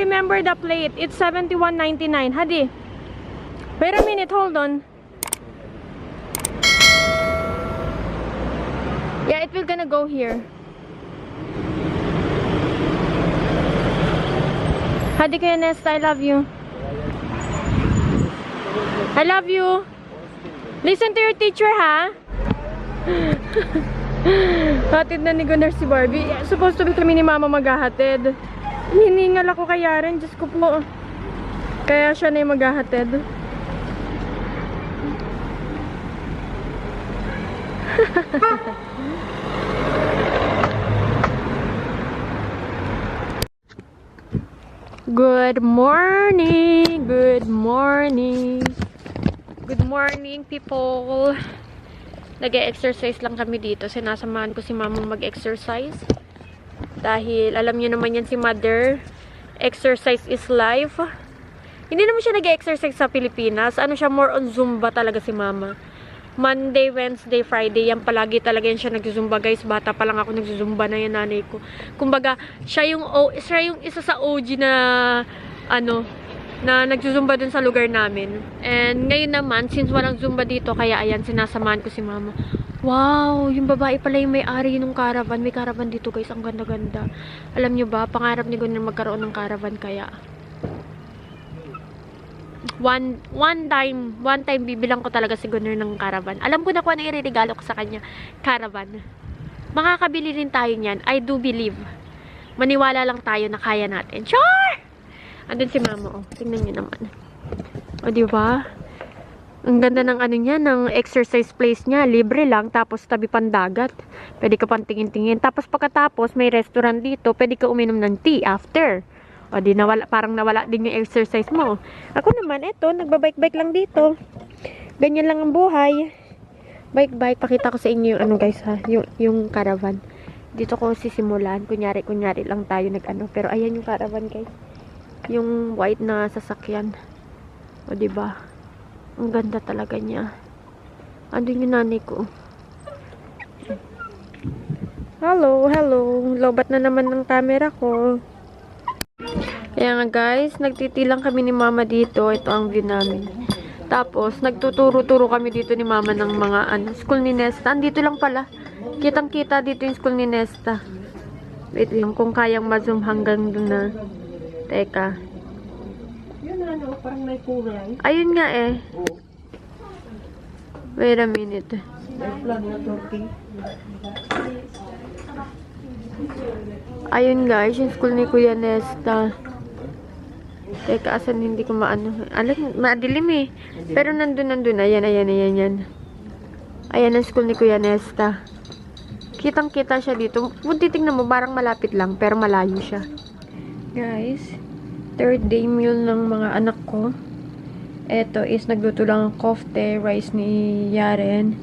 remember the plate. It's 71.99. Hadi. Wait a minute, hold on. Yeah, it will gonna go here. Hadi Kuya Nesta, I love you. I love you. Listen to your teacher, ha? Hatid na ni Gunnar si Barbie. Supposed to be kami ni Mama maghahatid. Hiningal ako kay Yaren. Diyos ko po. Kaya siya na yung maghahatid. Good morning. Good morning. Good morning, people. Nag-e-exercise lang kami dito. Sinasamahan ko si Mamang mag-exercise. Dahil, alam niyo naman yan si Mother. Exercise is life. Hindi naman siya nag-exercise sa Pilipinas. Ano siya, more on Zumba talaga si Mama. Monday, Wednesday, Friday, yan palagi talaga yan siya nag-zumba, guys. Bata pa lang ako nag-zumba na yan, nanay ko. Kumbaga, siya yung isa sa OG na, na nag-zumba dun sa lugar namin. And ngayon naman, since walang zumba dito, kaya ayan, sinasamahan ko si Mama. Wow, yung babae pala yung may-ari ng caravan. May caravan dito, guys. Ang ganda-ganda. Alam nyo ba, pangarap ni Gunnar magkaroon ng caravan, kaya one time bibilang ko talaga si Gunnar ng caravan. Alam ko na kung ano iririgalo ko sa kanya. Caravan. Makakabili rin tayo niyan. I do believe. Maniwala lang tayo na kaya natin. Sure! Andun si Mama, oh. Tingnan niyo naman. O, diba? Ang ganda ng ano niya, ng exercise place niya. Libre lang, tapos tabi pandagat. Pwede ka pang tingin-tingin. Tapos pagkatapos, may restaurant dito. Pwede ka uminom ng tea after. O, di nawala, parang nawala din yung exercise mo. Ako naman, eto, nagbabike-bike lang dito. Ganyan lang ang buhay. Bike-bike, pakita ko sa inyo yung guys, ha, yung caravan. Dito ko sisimulan. Kunyari lang tayo pero ayan yung caravan, guys. Yung white na sasakyan. O, diba? Ang ganda talaga niya. Andun yung nanay ko. Hello. Lobat na naman ng camera ko. Kaya nga, guys, nagtitilang kami ni Mama dito. Ito ang view namin. Tapos, nagtuturo-turo kami dito ni Mama ng mga school ni Nesta. Andito lang pala. Kitang-kita dito yung school ni Nesta. Wait lang, kung kayang ma-zoom hanggang doon na. Teka. Yun parang may kulay. Ayun nga eh. Wait a minute. May flag na turkey. Ayun guys, yung school ni Kuya Nesta. Teka, asan hindi ko madilim eh. Pero nandun. Ayan. Ayan ang school ni Kuya Nesta. Kitang-kita siya dito. Kung titignan mo, parang malapit lang, pero malayo siya. Guys, third day meal ng mga anak ko. Ito is nagluto lang ang kofte, rice ni Yaren,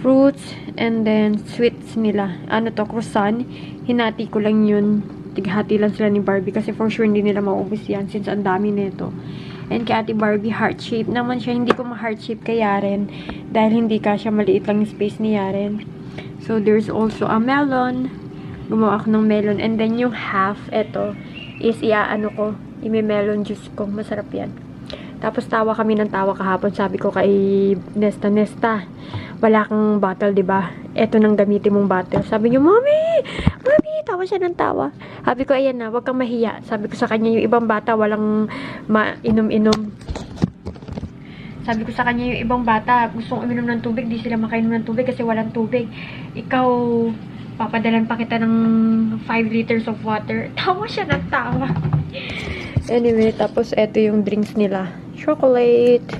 fruits, and then sweets nila. Croissant. Hinati ko lang yun. Tighati lang sila ni Barbie kasi for sure hindi nila maubos yan since ang dami nito. And kay Ate Barbie, heart shape naman siya. Hindi ko ma-heart shape kay Yaren dahil hindi kasya, maliit lang yung space ni Yaren. So, there's also a melon. Gumawa ako ng melon. And then yung half, ito, is ime-melon juice ko. Masarap yan. Tapos tawa kami ng tawa kahapon. Sabi ko kay Nesta, wala kang bottle, diba? Eto nang gamitin mong bottle. Sabi niyo, Mami! Tawa siya ng tawa. Sabi ko, ayan na, wag kang mahiya. Sabi ko sa kanya, yung ibang bata, walang mainom-inom. Sabi ko sa kanya, yung ibang bata, gustong uminom ng tubig, di sila makainom ng tubig kasi walang tubig. Ikaw, papadalan pa kita ng 5 liters of water. Tawa siya ng tawa. Anyway, tapos eto yung drinks nila. Chocolate.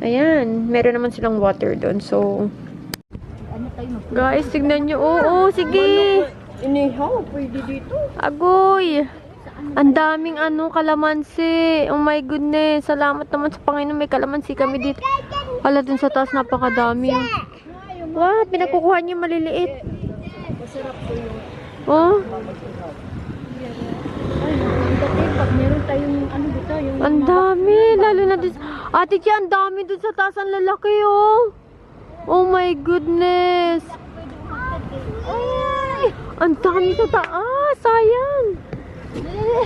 Ayan, meron naman silang water doon. So, guys, tignan nyo. Oo, sige. Inihaw, pwede dito. Agoy. Ang daming kalamansi. Oh my goodness. Salamat naman sa Panginoon. May kalamansi kami dito. Wala dun sa taas, napakadami. Wow, pinakukuha niyo maliliit. Masarap po yun. Oh. Pag meron tayong dito, yung Ang dami. Lalo na dun. Ate Kia, ang dami dun sa taas. Ang lalaki, oh. Oh my goodness. Ay, ang dami sa taas. Sayang.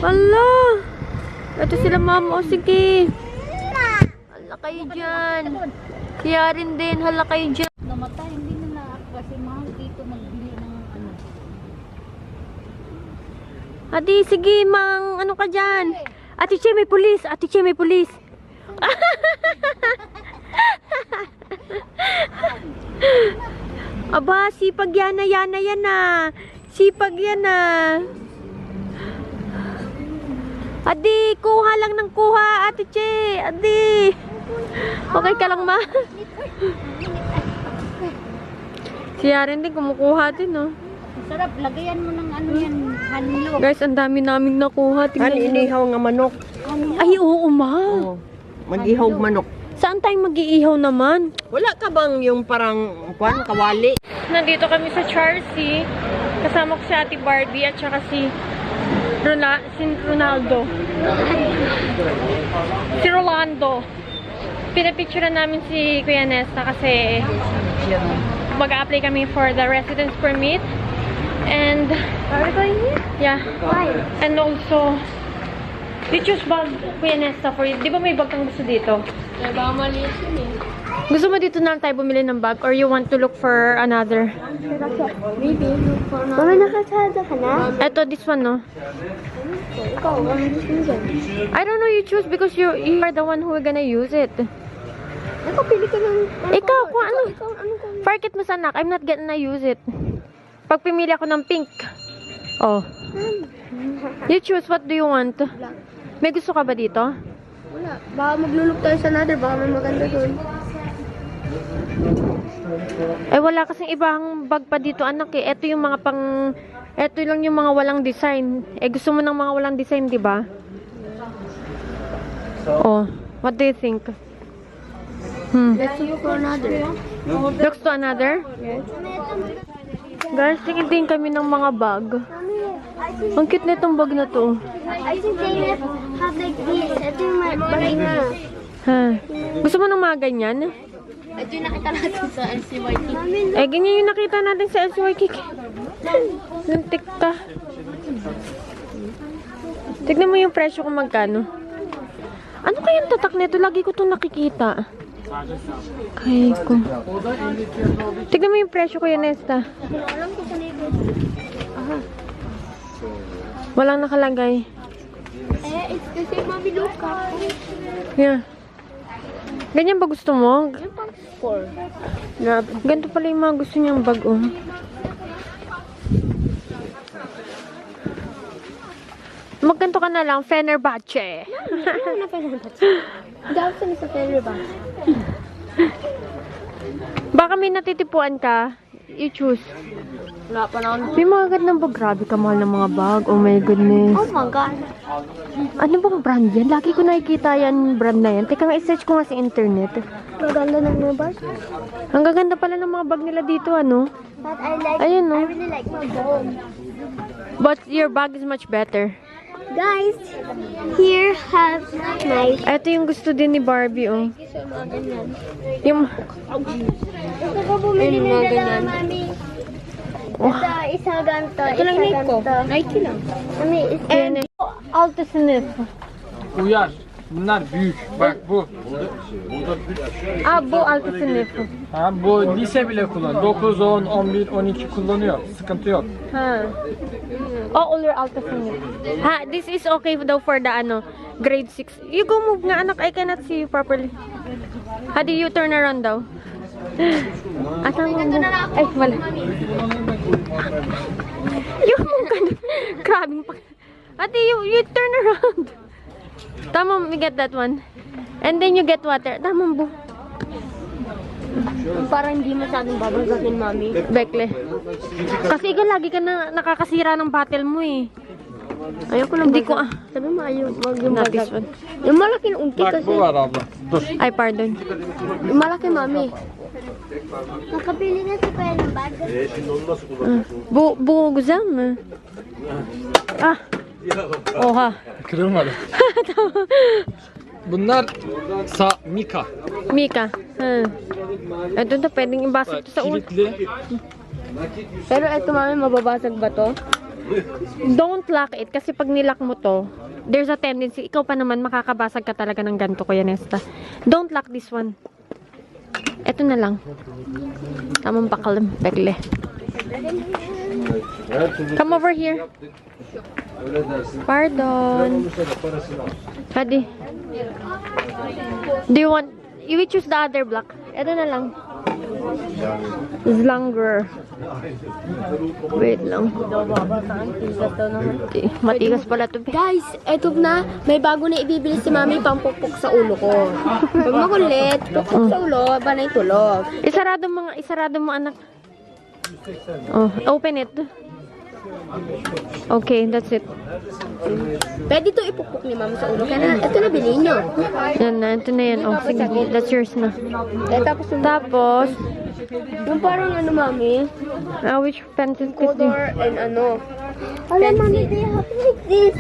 Ala. Ito sila mama. O sige. Hala kayo dyan. Kaya rin din. Hala kayo dyan. Namatay, hindi na kasi mahal dito magbili ng ano. Adi, sige, mang, ano ka dyan? Ate Che, may pulis. Ate Che, may pulis. Aba, sipag yan na, yan na. Sipag yan na. Adi, kuha lang ng kuha, Ate Che. Adi. Okay ka lang, ma? Si Yaren din, kumukuha din, no? Sarap, lagayan mo ng ano yan, hanlo. Guys, ang dami naming nakuha. Tingnan Ano niyo. inihaw nga manok? Ay, oo, ma. Oh, mag-ihaw manok. Saan tayo mag-iihaw naman? Wala ka bang yung parang kawali? Nandito kami sa Charcy. Kasama ko si Ate Barbie at saka si Ronaldo. Si Rolando. Pinapicture namin si Kuya Nesta kasi mag-a-apply kami for the residence permit. And are we going here? Yeah. Why? And also, you choose bag, Kuya Nesta, for you. Di ba may bag kang gusto dito? Baka maliit yun eh. Gusto mo dito na lang tayo bumili ng bag or you want to look for another? Maybe, for now. Mama, nakasada ka na? Eto, this one, no? Ikaw, ano gusto mo dyan? I don't know, you choose because you are the one who are gonna use it. Ikaw, pili ka ng... Ikaw, kung ano. Ikaw, ano ka? Parkit mo sa anak, I'm not gonna use it. Pag pimili ako ng pink. Oh. You choose, what do you want? May gusto ka ba dito? Wala. Baka maglulok tayo sa another. Baka may maganda doon. Eh, wala kasing ibang bag pa dito, anak eh. Ito yung mga pang... Ito lang yung mga walang design. Eh, gusto mo ng mga walang design, di ba? Oh, what do you think? Let's look for another. Looks to another? Guys, tingin din kami ng mga bag. Ang cute na itong bag na to. I think they have like this. Ito yung bagay na. Ha? Gusto mo ng mga ganyan? Ito yung nakita natin sa LCYT. Eh, ganyan yung nakita natin sa SYK. Lintik ka. Tignan mo yung presyo kung magkano. Ano kayang tatak nito? Lagi ko itong nakikita. Kaya ko. Tignan mo yung presyo ko, Nesta. Alam ko sa neighbor. Walang nakalagay. It's the same Mami Luca. Yeah. Ganyan ba gusto mo? Yung pang 4. Ganito pala yung mga gusto niyang bag, oh. Magganto ka na lang, Fenerbahce. Ano na Fenerbahce? Hindi ako sila sa Fenerbahce. Baka may natitipuan ka, you choose. Wala pa na ako. May mga gandang bag. Grabe ka, mahal ng mga bag. Oh my goodness. Oh my God. Ano bang brand yan? Lagi ko nakikita yan, brand na yan. Teka nga, i-search ko nga sa internet. Maganda ng mga bars. Ang gaganda pala ng mga bag nila dito, ano? But I like, Ayun, no? I really like my bone. But your bag is much better. Guys, here have my... Ito yung gusto din ni Barbie, oh. Yung... Gusto ko bumili ng dalawa, Mami. Ito, isa ganito. Ito lang need ko. Nike lang. Mami, And Alto Snif. Uyar. Bunlar büyük. Bak bu. Ah, bu Alto Snif. Ha, bu lise bile kullanıyor. 9, 10, 11, 12 kullanıyor. Sıkıntı yok. Ha. Oh, all your Alto Snif. Ha, this is okay daw for the, ano, grade 6. You go move nga, anak. I cannot see you properly. How do you turn around daw? Asan mo? Ay, wala. Yung ka na. Grabing pa. Ate, you turn around. Tama, you get that one. And then you get water. Tama, bu. Parang hindi masyadong babagatin, Mami. Bekle. Kasi ikaw lagi ka na nakakasira ng battle mo eh. Ayoko lang. Hindi ko ah. Sabi mo, ayaw, wag yung Not this bagat. one. Yung malaki ng unti Bak kasi. bu var abla. Dur. Ay, pardon. Yung malaki, Mami. Nakabili na si Kuya ng bag. Buguzang. Ah. Oha. Kırılmadı. Bunlar Mika. Mika. Ito na, pwedeng ibasag Bak to sa ulo. kilitli. Pero ito, Mami, mababasag ba to? Don't lock it kasi pag nilock mo to, there's a tendency, ikaw pa naman, makakabasag ka talaga ng ganito, Kuya Nesta. Don't lock this one. Eto na lang. Tamang pakalim, pegle. Come over here. Pardon. Hadi. Do you want, you will choose the other block. Eto na lang. It's longer. Wait lang. Matigas pala to. Guys, eto na. May bago na ibibili si Mami pampukpok sa ulo ko. Pag makulit, pukpok sa ulo, banay tulog. Isarado mo anak. Oh, open it. Okay, that's it. Pwede to ipukpok ni Mami sa ulo. Kaya na, ito na bilhin nyo. Yan na, ito na yan. Oh, sige, that's yours na. Tapos, Yung parang ano, Mami? which pencil case do you? Color and ano. Alam, Mami, they have like this.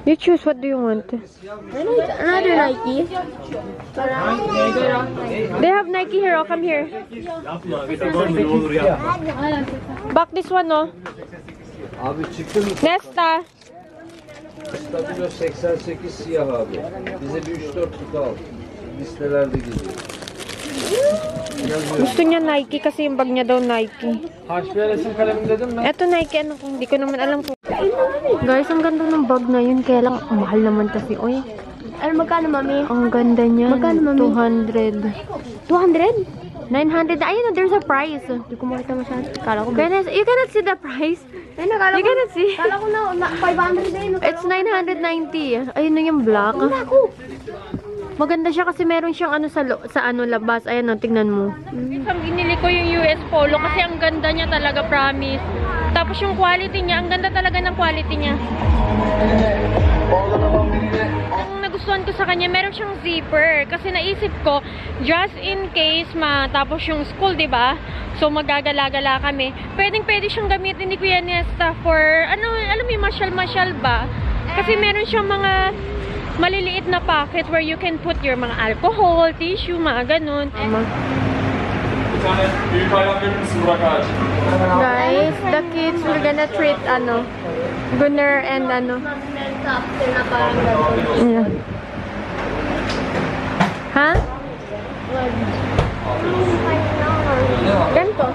You choose, what do you want? Another Nike. They have Nike here, oh, come here. Back this one, oh. Abi çıktı mı? Nesta. Stabilo 88 siyah abi. Bize bir 3-4 kutu al. Listelerde geziyor. Gusto niya Nike kasi yung bag niya daw Nike. Harçlığa resim kalemi dedim mi? Eto Nike, ano kung hindi ko naman alam kung... Guys, ang ganda ng bag na yun. Kaya lang, ang mahal naman kasi. Uy, Ano, magkano, Mami? ang ganda niya. Magkano, Mami? 200. 200? 900. Ayun, there's a price. Hindi ko makita masyado. Kala ko. Goodness, you cannot see the price. Ay, nakala You ko. cannot see. Kala ko na 500 na yun. It's 990. Ayun na yung black. Ako. Maganda siya kasi meron siyang ano sa ano labas. Ayan, oh, tingnan mo. Ang inili ko yung US Polo kasi ang ganda niya talaga, promise. Tapos yung quality niya, ang ganda talaga ng quality niya. Ang nagustuhan ko sa kanya, meron siyang zipper. Kasi naisip ko, just in case matapos yung school, di ba? So magagala-gala kami. Pwedeng-pwede siyang gamitin ni Kuya Nesta for, ano, alam mo yung masyal-masyal ba? Kasi meron siyang mga maliliit na pocket where you can put your mga alcohol, tissue, mga ganun. Bir tane büyük ayran verir misin Burak Ağacı? Guys, the kids will gonna treat, Gunner and After na parang gano'n. Ha? Ganito.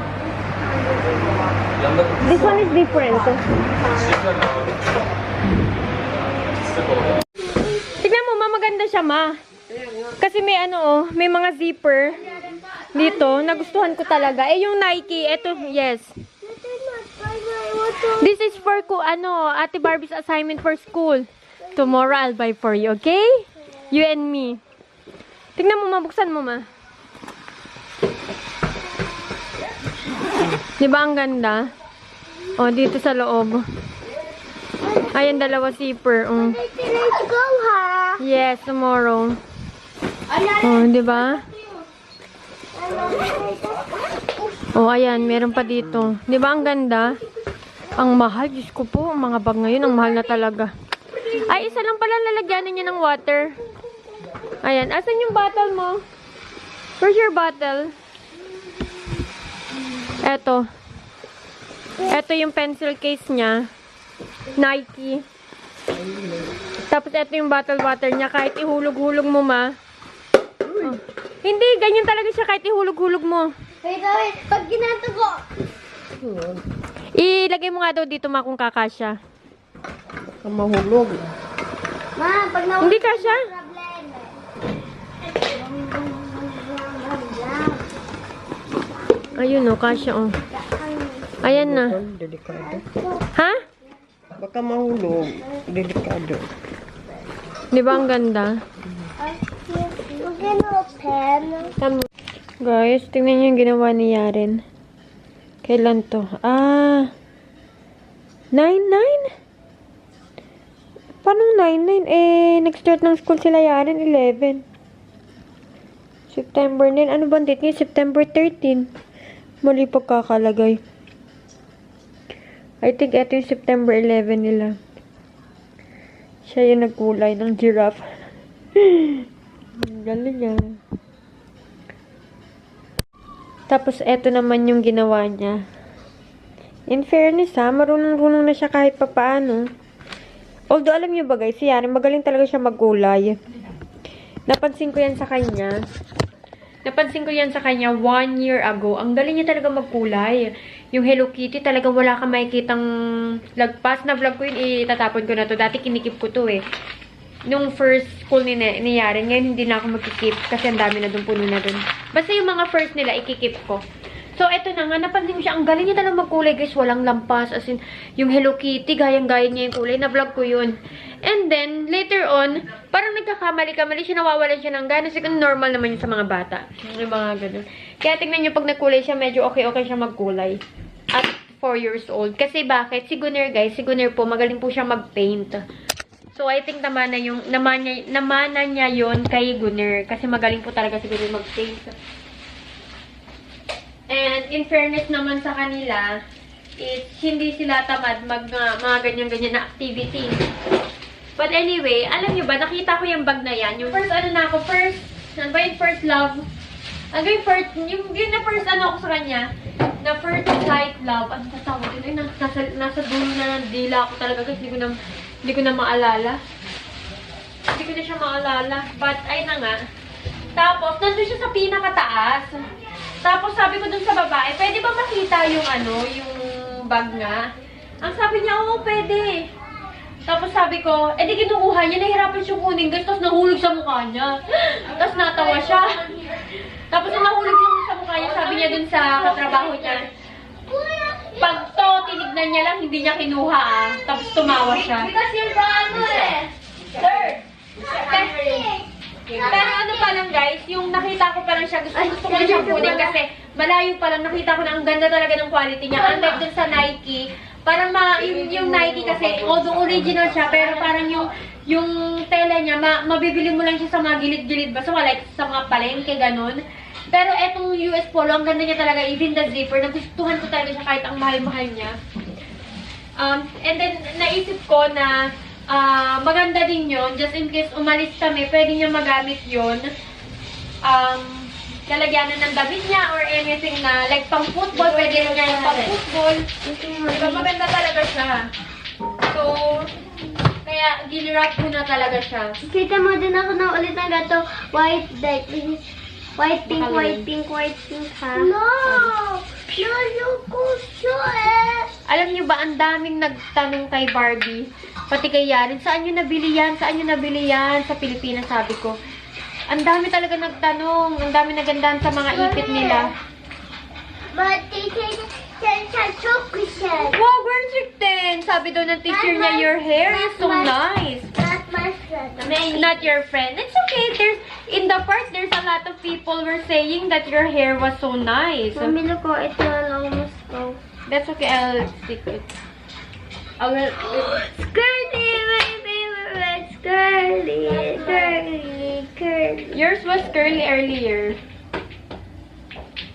This one is different. Tignan mo, ma, maganda siya, ma. Kasi may may mga zipper dito. Nagustuhan ko talaga. Eh, yung Nike, eto, yes. This is for Ate Barbie's assignment for school. Tomorrow, I'll buy for you, okay? You and me. Tignan mo, mabuksan mo, ma. Di ba ang ganda? O, dito sa loob. Ayan, dalawa zipper. Let's go, ha? Yes, tomorrow. Oh, di ba? Oh, ayan, meron pa dito. Di ba ang ganda? Ang mahal, Diyos ko po, ang mga bag ngayon, ang mahal na talaga. Ay, isa lang pala lalagyanan niya ng water. Ayan, asan yung bottle mo? Where's your bottle? Eto. Eto yung pencil case niya. Nike. Tapos eto yung bottle water niya. Kahit ihulog-hulog mo, ma. Oh. Hindi, ganyan talaga siya kahit ihulog-hulog mo. Wait. Pag ginato ko. Ilagay mo nga daw dito, ma, kung kakasya. Mahulog. Ma, pag nawala Hindi kasya? problem. Ayun, oh, kasya, oh. Ayan na. Delikado. Ha? Baka mahulog. Delikado. Di ba ang ganda? Pen. Guys, tingnan niyo yung ginawa ni Yaren. Kailan to? 9-9? Paano 9-9? Nag-start ng school sila Yaren, 11. September 9. Ano ba ang date niya? September 13. Mali pagkakalagay. I think ito yung September 11 nila. Siya yung nagkulay ng giraffe. Galing niya. Tapos, eto naman yung ginawa niya. In fairness ha, marunong-runong na siya kahit papaano. Although, alam niyo ba guys, si Yari, magaling talaga siya magkulay. Napansin ko yan sa kanya. 1 year ago. Ang galing niya talaga magkulay. Yung Hello Kitty, talaga wala kang makikitang lagpas. Na-vlog ko yun, itatapon ko na to. Dati kinikip ko to eh. Nung first school ni Yari, ngayon hindi na ako magkikip kasi ang dami na dun, puno na dun. Basta yung mga first nila, ikikip ko. So, eto na nga, napansin ko siya. Ang galing niya talaga magkulay, guys. Walang lampas. As in, yung Hello Kitty, gayang-gaya niya yung kulay. Na-vlog ko yun. And then, later on, parang nagkakamali-kamali siya, nawawalan siya ng gana. Kasi normal naman yun sa mga bata. Yung mga ganun. Kaya tingnan niyo, pag nagkulay siya, medyo okay siya magkulay. At 4 years old. Kasi bakit? Si Gunner, guys, si Gunner po, magaling po siya mag-paint. So, I think namana niya yun kay Gunner. Kasi magaling po talaga si Gunner mag-paint. And, in fairness naman sa kanila, hindi sila tamad mga ganyan-ganyan na activity. But anyway, alam nyo ba, nakita ko yung bag na yan. Yung first first love? Yung na first ako sa kanya, na first sight love, ano tatawag din? Nasa dulo na ng dila ako talaga kasi hindi ko na maalala. Hindi ko na siya maalala. But, ay na nga. Tapos, nandun siya sa pinakataas. Tapos, sabi ko dun sa babae, pwede ba makita yung yung bag nga? Ang sabi niya, oo, pwede. Tapos sabi ko, di kinukuha niya, nahirapan siyang kunin, guys, tapos nahulog sa mukha niya. Tapos natawa siya. Tapos nung nahulog yung sa mukha niya, sabi niya dun sa katrabaho niya, pag to, tinignan niya lang, hindi niya kinuha Tapos tumawa siya. Because you're the third. Pero ano pa lang guys, yung nakita ko pa lang siya, gusto ko siyang kunin kasi malayo pa lang, nakita ko na ang ganda talaga ng quality niya. Unlike dun sa Nike, parang yung Nike kasi, although original siya, pero parang yung tela niya, mabibili mo lang siya sa mga gilid-gilid ba? So, like sa mga palengke, ganun. Pero etong US Polo, ang ganda niya talaga, even the zipper, nagustuhan ko talaga siya kahit ang mahal-mahal niya. And then, naisip ko na maganda din yun. Just in case umalis kami, pwede niya magamit yun. Lalagyanan ng damit niya or anything na, like pang football, pwede rin niya yung pang football. Diba, maganda talaga siya. So, kaya ginrap ko na talaga siya. Kita mo din ako na ulit ng gato. White, like, white, pink, white, pink, white, pink, ha? No! Alam niyo ba, ang daming nagtanong kay Barbie, pati kay Yaren, saan niyo nabili yan? Saan niyo nabili yan? Sa Pilipinas, sabi ko. Ang dami talaga nagtanong. Ang dami nagandahan sa mga ipit nila. But they say that's chocolate. Wow, Girl 10! Sabi daw ng teacher niya, your hair is so nice. Not my friend. Not your friend. It's okay. In the park, there's a lot of people were saying that your hair was so nice. Mami, look, it will almost go. That's okay. I'll stick it. I will... Curly, my favorite. Curly, curly, curly. Yours was curly earlier.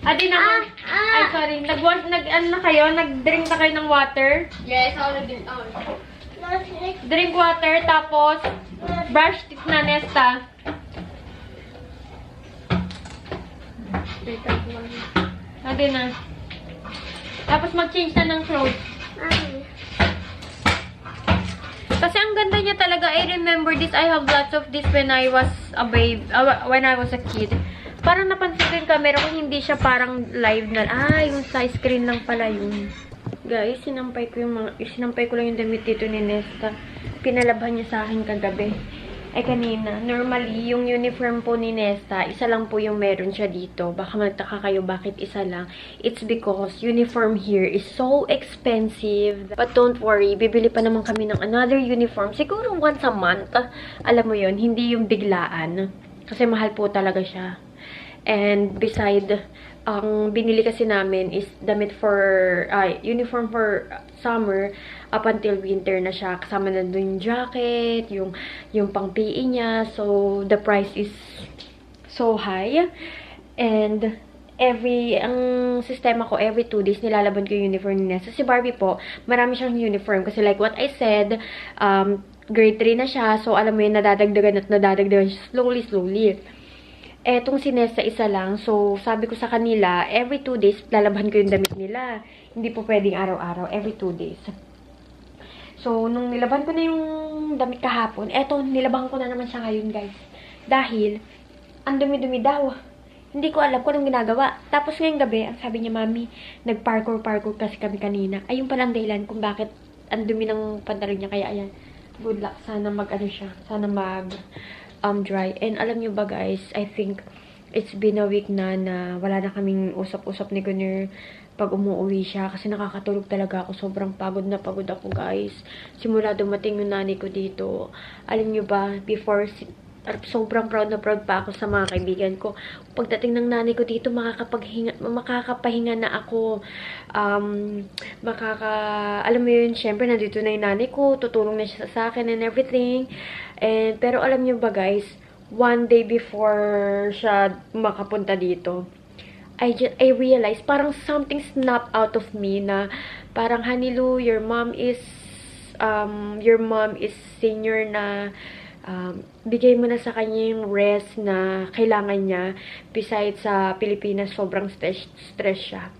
Ate naman. Ay, sorry. Ano na kayo? Nag-drink na kayo ng water? Yes, already. Drink water, tapos brush teeth na, Nesta. Ate na. Tapos mag-change na ng clothes. Kasi ang ganda niya talaga. I remember this. I have lots of this when I was a babe. When I was a kid. Parang napansin ko yung camera ko, hindi siya parang live na. Yung sa screen lang pala yun. Guys, sinampay ko lang yung damit dito ni Nesta. Pinalabhan niya sa akin kagabi. Ay kanina, normally, yung uniform po ni Nesta, isa lang po yung meron siya dito. Baka magtaka kayo bakit isa lang. It's because uniform here is so expensive. But don't worry, bibili pa naman kami ng another uniform. Siguro once a month. Alam mo yun, hindi yung biglaan. Kasi mahal po talaga siya. And beside, ang binili kasi namin is damit for, uniform for summer up until winter na siya. Kasama na doon yung jacket, yung pang PE niya. So, the price is so high. And, ang sistema ko, every 2 days, nilalaban ko yung uniform niya. So, si Barbie po, marami siyang uniform. Kasi like what I said, grade 3 na siya. So, alam mo yun, nadadagdagan siya slowly. Etong si Nessa isa lang. So, sabi ko sa kanila, every 2 days, lalaban ko yung damit nila. Hindi po pwedeng araw-araw, every 2 days. So, nung nilaban ko na yung damit kahapon, eto, nilaban ko na naman siya ngayon, guys. Dahil, ang dumi-dumi daw. Hindi ko alam kung anong ginagawa. Tapos ngayong gabi, ang sabi niya, Mami, nag-parkour kasi kami kanina. Ayun palang dahilan kung bakit ang dumi ng pantalon niya. Kaya ayan, good luck. Sana mag-ano siya. Sana dry. And alam niyo ba guys, I think it's been a week na wala na kaming usap-usap ni Gunner pag umuwi siya. Kasi nakakatulog talaga ako. Sobrang pagod na pagod ako guys. Simula dumating yung nanay ko dito. Alam niyo ba, before sobrang proud pa ako sa mga kaibigan ko. Pagdating ng nanay ko dito, makakapahinga na ako. Alam mo yun, syempre, nandito na yung nanay ko, tutulong na siya sa akin and everything. Pero alam niyo ba guys, one day before siya makapunta dito, I realized, parang something snapped out of me na, parang, Honey Lou, your mom is senior na, bigay mo na sa kanya yung rest na kailangan niya. Besides sa Pilipinas, sobrang stress siya.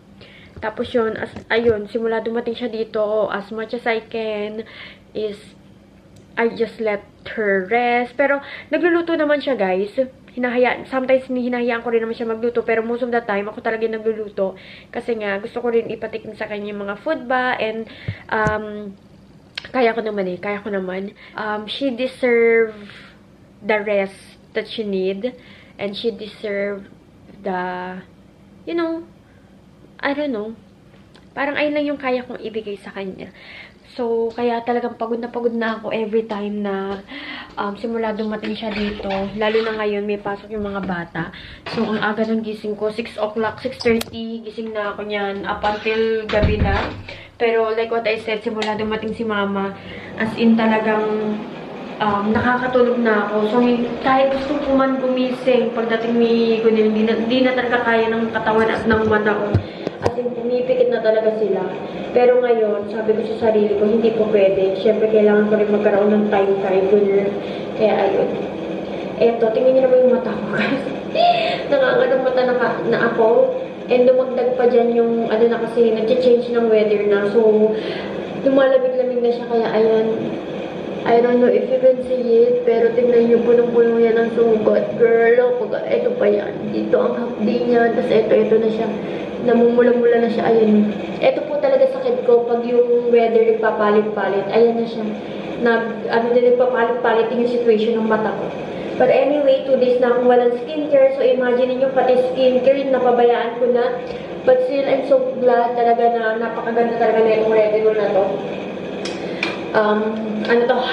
Tapos yun, ayun, simula dumating siya dito, as much as I can, is, I just let her rest. Pero, nagluluto naman siya, guys. Sometimes, hinahayaan ko rin naman siya magluto. Pero, most of the time, ako talaga nagluluto. Kasi nga, gusto ko rin ipatikim sa kanya yung mga food ba, and, kaya ko naman. She deserve the rest that she need. And she deserve the, I don't know. Parang ayun lang yung kaya kong ibigay sa kanya. So, kaya talagang pagod na ako every time na simula dumating siya dito. Lalo na ngayon, may pasok yung mga bata. So, ang aga ng gising ko, 6 o'clock, 6:30, gising na ako niyan up until gabi na. Pero, like what I said, simula dumating si mama, as in talagang nakakatulog na ako. So, kahit gusto ko man gumising, pagdating ni Gunil, hindi na talaga kaya ng katawan at ng mata ko. As in, pumipikit na talaga sila. Pero ngayon, sabi ko sa sarili ko, hindi po pwede. Siyempre, kailangan ko rin magkaroon ng time kay Gunil. Kaya, ayun. Eto, tingnan niyo naman yung mata ko, guys. Nanganganang mata na ako. And dumagdag pa dyan yung, na kasi, nag-change ng weather na. So, lumalamig-lamig na siya. Kaya, ayan. I don't know if you can see it, pero tingnan niyo, punong-puno yan ng sugat. Girl, ito pa yan. Dito ang hapdi niya. Tapos, ito na siya. Namumula-mula na siya. Ayan. Ito po talaga sakit ko pag yung weather nagpapalit-palit. Ayan na siya. Nagpapalit-palit yung situation ng mata ko. But anyway, 2 days na akong walang skincare. So, imagine niyo pati skincare, napabayaan ko na. But still, I'm so glad talaga na napakaganda talaga na itong retinol na to.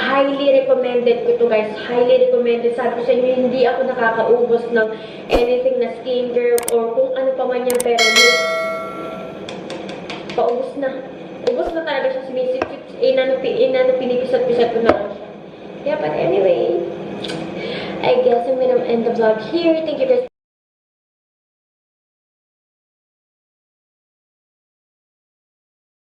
Highly recommended ko to guys. Highly recommended. Sabi ko sa inyo, hindi ako nakakaubos ng anything na skincare or kung ano pa man yan. Pero, paubos na. Ubos na talaga siya. Sinisip-sip. Pinipisat-pisat ko na lang siya. Yeah, but anyway, I guess I'm gonna end the vlog here. Thank you guys.